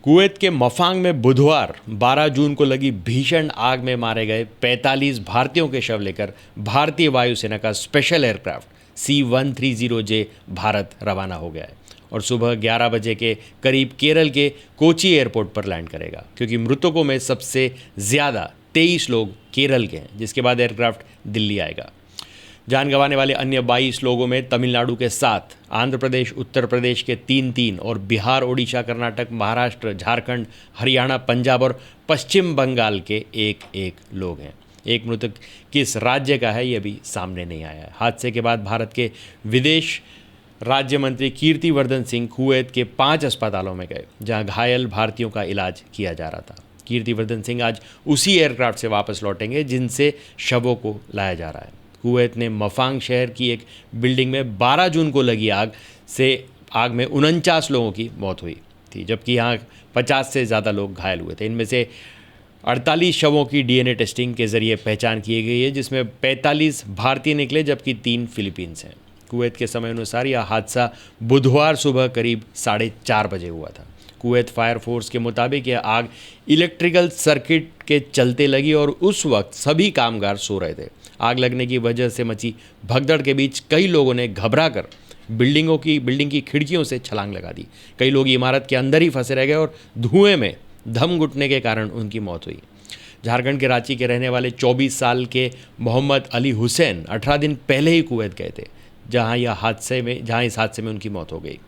Kuwait के मफांग में बुधवार 12 जून को लगी भीषण आग में मारे गए 45 भारतीयों के शव लेकर भारतीय वायुसेना का स्पेशल एयरक्राफ्ट C-130J भारत रवाना हो गया है और सुबह 11 बजे के करीब केरल के कोची एयरपोर्ट पर लैंड करेगा, क्योंकि मृतकों में सबसे ज़्यादा 23 लोग केरल के हैं, जिसके बाद एयरक्राफ्ट दिल्ली आएगा। जान गंवाने वाले अन्य 22 लोगों में तमिलनाडु के 7, आंध्र प्रदेश, उत्तर प्रदेश के 3 और बिहार, ओडिशा, कर्नाटक, महाराष्ट्र, झारखंड, हरियाणा, पंजाब और पश्चिम बंगाल के 1 लोग हैं। एक मृतक किस राज्य का है, ये भी सामने नहीं आया है। हादसे के बाद भारत के विदेश राज्य मंत्री कीर्तिवर्धन सिंह कुवैत के 5 अस्पतालों में गए, जहां घायल भारतीयों का इलाज किया जा रहा था। कीर्तिवर्धन सिंह आज उसी एयरक्राफ्ट से वापस लौटेंगे जिनसे शवों को लाया जा रहा है। कुवैत ने मफांग शहर की एक बिल्डिंग में 12 जून को लगी आग में 49 लोगों की मौत हुई थी, जबकि यहाँ 50 से ज़्यादा लोग घायल हुए थे। इनमें से 48 शवों की DNA टेस्टिंग के जरिए पहचान की गई है, जिसमें 45 भारतीय निकले जबकि 3 फिलीपींस हैं। कुवैत के समय अनुसार यह हादसा बुधवार सुबह करीब 4:30 बजे हुआ था। कुवैत फायर फोर्स के मुताबिक यह आग इलेक्ट्रिकल सर्किट के चलते लगी और उस वक्त सभी कामगार सो रहे थे। आग लगने की वजह से मची भगदड़ के बीच कई लोगों ने घबराकर बिल्डिंग की खिड़कियों से छलांग लगा दी। कई लोग इमारत के अंदर ही फंसे रह गए और धुएं में दम घुटने के कारण उनकी मौत हुई। झारखंड के रांची के रहने वाले 24 साल के मोहम्मद अली हुसैन 18 दिन पहले ही कुवैत गए थे, जहां इस हादसे में उनकी मौत हो गई।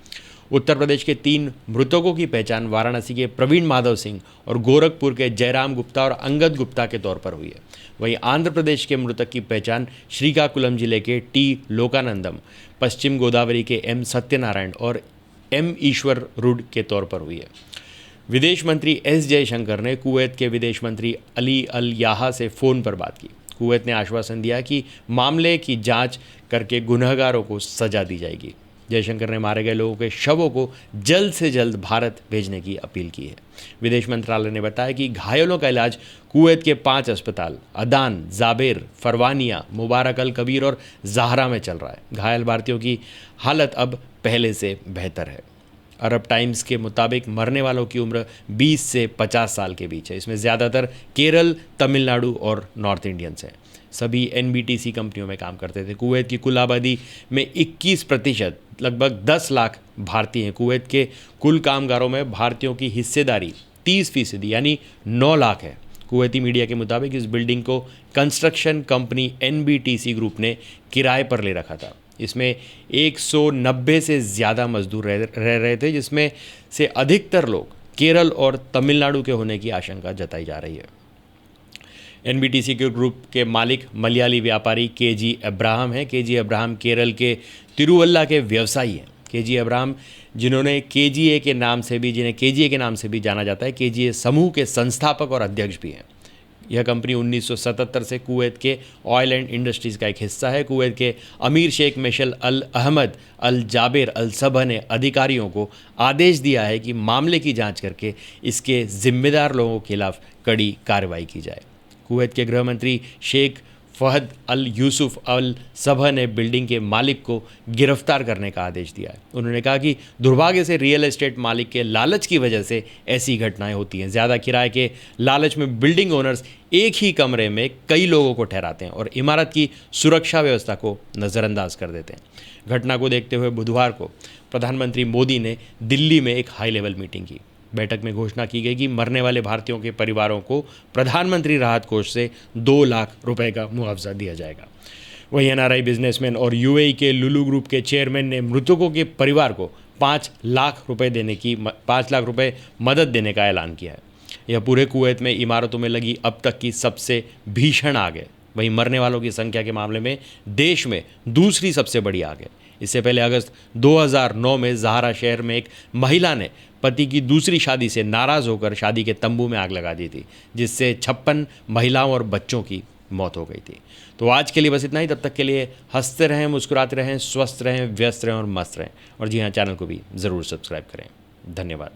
उत्तर प्रदेश के 3 मृतकों की पहचान वाराणसी के प्रवीण माधव सिंह और गोरखपुर के जयराम गुप्ता और अंगद गुप्ता के तौर पर हुई है। वहीं आंध्र प्रदेश के मृतक की पहचान श्रीकाकुलम जिले के T लोकानंदम, पश्चिम गोदावरी के M सत्यनारायण और M ईश्वर रुड के तौर पर हुई है। विदेश मंत्री S जयशंकर ने कुवैत के विदेश मंत्री अली अल याहा से फ़ोन पर बात की। कुवैत ने आश्वासन दिया कि मामले की जांच करके गुनहगारों को सजा दी जाएगी। जयशंकर ने मारे गए लोगों के शवों को जल्द से जल्द भारत भेजने की अपील की है। विदेश मंत्रालय ने बताया कि घायलों का इलाज कुवैत के 5 अस्पताल अदान, जाबेर, फरवानिया, मुबारक अल कबीर और ज़हरा में चल रहा है। घायल भारतीयों की हालत अब पहले से बेहतर है। अरब टाइम्स के मुताबिक मरने वालों की उम्र 20 से 50 साल के बीच है। इसमें ज़्यादातर केरल, तमिलनाडु और नॉर्थ इंडियंस हैं। सभी NBTC कंपनियों में काम करते थे। कुवैत की कुल आबादी में 21% लगभग 10 लाख भारतीय हैं। कुवैत के कुल कामगारों में भारतीयों की हिस्सेदारी 30% यानी 9 लाख है। कुवैती मीडिया के मुताबिक इस बिल्डिंग को कंस्ट्रक्शन कंपनी NBTC ग्रुप ने किराए पर ले रखा था। इसमें 190 से ज़्यादा मजदूर रह रहे थे, जिसमें से अधिकतर लोग केरल और तमिलनाडु के होने की आशंका जताई जा रही है। NBTC के ग्रुप के मालिक मलयाली व्यापारी KG अब्राहम हैं। KG अब्राहम केरल के तिरुवल्ला के व्यवसायी हैं। KG अब्राहम जिन्हें KGA के नाम से भी जाना जाता है, KGA समूह के संस्थापक और अध्यक्ष भी हैं। यह कंपनी 1977 से कुवैत के ऑयल एंड इंडस्ट्रीज़ का एक हिस्सा है। कुवैत के अमीर Sheikh Meshal Al Ahmad Al Jaber अल सबह ने अधिकारियों को आदेश दिया है कि मामले की जांच करके इसके जिम्मेदार लोगों के खिलाफ कड़ी कार्रवाई की जाए। कुवैत के गृह मंत्री शेख फहद अल यूसुफ अल सबह ने बिल्डिंग के मालिक को गिरफ्तार करने का आदेश दिया है। उन्होंने कहा कि दुर्भाग्य से रियल एस्टेट मालिक के लालच की वजह से ऐसी घटनाएं होती हैं। ज़्यादा किराए के लालच में बिल्डिंग ओनर्स एक ही कमरे में कई लोगों को ठहराते हैं और इमारत की सुरक्षा व्यवस्था को नज़रअंदाज कर देते हैं। घटना को देखते हुए बुधवार को प्रधानमंत्री मोदी ने दिल्ली में एक हाई लेवल मीटिंग की। बैठक में घोषणा की गई कि मरने वाले भारतीयों के परिवारों को प्रधानमंत्री राहत कोष से 2 लाख रुपए का मुआवजा दिया जाएगा। वहीं NRI बिजनेसमैन और UAE के लुलु ग्रुप के चेयरमैन ने मृतकों के परिवार को 5 लाख रुपए मदद देने का ऐलान किया है। यह पूरे कुवैत में इमारतों में लगी अब तक की सबसे भीषण आग है। वहीं मरने वालों की संख्या के मामले में देश में दूसरी सबसे बड़ी आग है। इससे पहले अगस्त 2009 में ज़हरा शहर में एक महिला ने पति की दूसरी शादी से नाराज़ होकर शादी के तंबू में आग लगा दी थी, जिससे 56 महिलाओं और बच्चों की मौत हो गई थी। तो आज के लिए बस इतना ही। तब तक के लिए हंसते रहें, मुस्कुराते रहें, स्वस्थ रहें, व्यस्त रहें और मस्त रहें। और जी हाँ, चैनल को भी ज़रूर सब्सक्राइब करें। धन्यवाद।